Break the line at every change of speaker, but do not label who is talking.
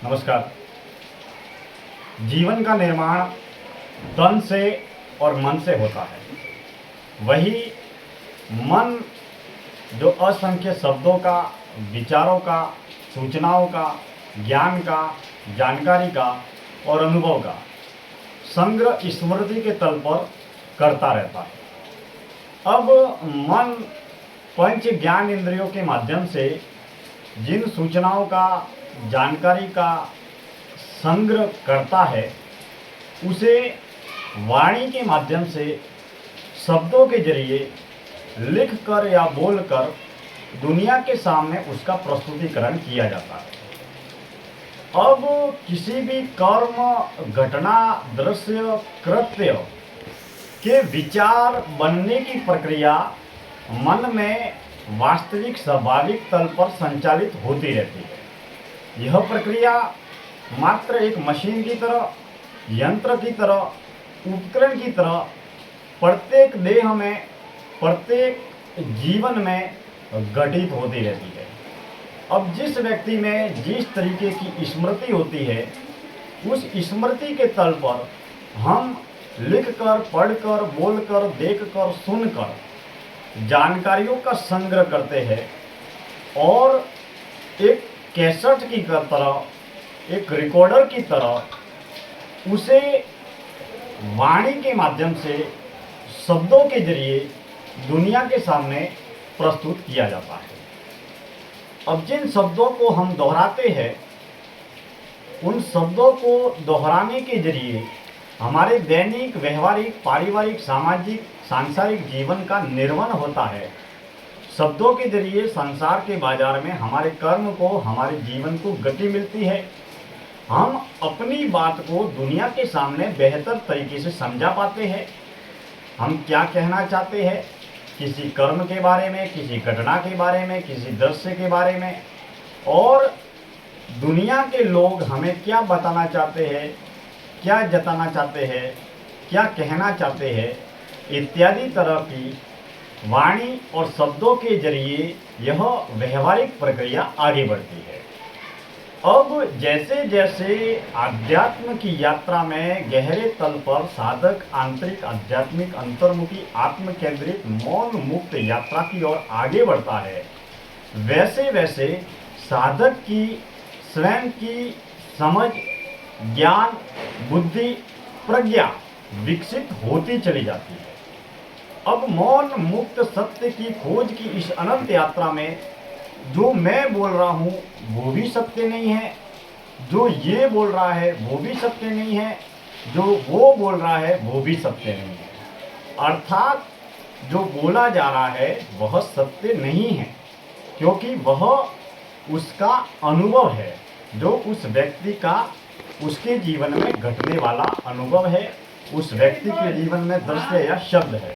नमस्कार। जीवन का निर्माण तन से और मन से होता है। वही मन जो असंख्य शब्दों का, विचारों का, सूचनाओं का, ज्ञान का, जानकारी का और अनुभव का संग्रह स्मृति के तल पर करता रहता है। अब मन पंच ज्ञान इंद्रियों के माध्यम से जिन सूचनाओं का, जानकारी का संग्रह करता है, उसे वाणी के माध्यम से शब्दों के जरिए लिख कर या बोल कर दुनिया के सामने उसका प्रस्तुतिकरण किया जाता है। अब किसी भी कर्म, घटना, दृश्य, कृत्य के विचार बनने की प्रक्रिया मन में वास्तविक स्वाभाविक तल पर संचालित होती रहती है। यह प्रक्रिया मात्र एक मशीन की तरह, यंत्र की तरह, उपकरण की तरह प्रत्येक देह में, प्रत्येक जीवन में घटित होती रहती है। अब जिस व्यक्ति में जिस तरीके की स्मृति होती है, उस स्मृति के तल पर हम लिखकर, पढ़कर, बोलकर, देखकर, सुनकर जानकारियों का संग्रह करते हैं और एक कैसेट की तरह, एक रिकॉर्डर की तरह उसे वाणी के माध्यम से शब्दों के जरिए दुनिया के सामने प्रस्तुत किया जाता है। अब जिन शब्दों को हम दोहराते हैं, उन शब्दों को दोहराने के जरिए हमारे दैनिक, व्यवहारिक, पारिवारिक, सामाजिक, सांसारिक जीवन का निर्वहन होता है। शब्दों के जरिए संसार के बाजार में हमारे कर्म को, हमारे जीवन को गति मिलती है। हम अपनी बात को दुनिया के सामने बेहतर तरीके से समझा पाते हैं। हम क्या कहना चाहते हैं किसी कर्म के बारे में, किसी घटना के बारे में, किसी दृश्य के बारे में, और दुनिया के लोग हमें क्या बताना चाहते हैं, क्या जताना चाहते हैं, क्या कहना चाहते हैं, इत्यादि तरह की वाणी और शब्दों के जरिए यह व्यवहारिक प्रक्रिया आगे बढ़ती है। अब जैसे जैसे आध्यात्म की यात्रा में गहरे तल पर साधक आंतरिक, आध्यात्मिक, अंतर्मुखी, आत्म केंद्रित, मौन मुक्त यात्रा की ओर आगे बढ़ता है, वैसे वैसे साधक की स्वयं की समझ, ज्ञान, बुद्धि, प्रज्ञा विकसित होती चली जाती है। अब मौन मुक्त सत्य की खोज की इस अनंत यात्रा में जो मैं बोल रहा हूँ वो भी सत्य नहीं है, जो ये बोल रहा है वो भी सत्य नहीं है, जो वो बोल रहा है वो भी सत्य नहीं है। अर्थात जो बोला जा रहा है वह सत्य नहीं है, क्योंकि वह उसका अनुभव है, जो उस व्यक्ति का, उसके जीवन में घटने वाला अनुभव है, उस व्यक्ति के जीवन में दृश्य या शब्द है।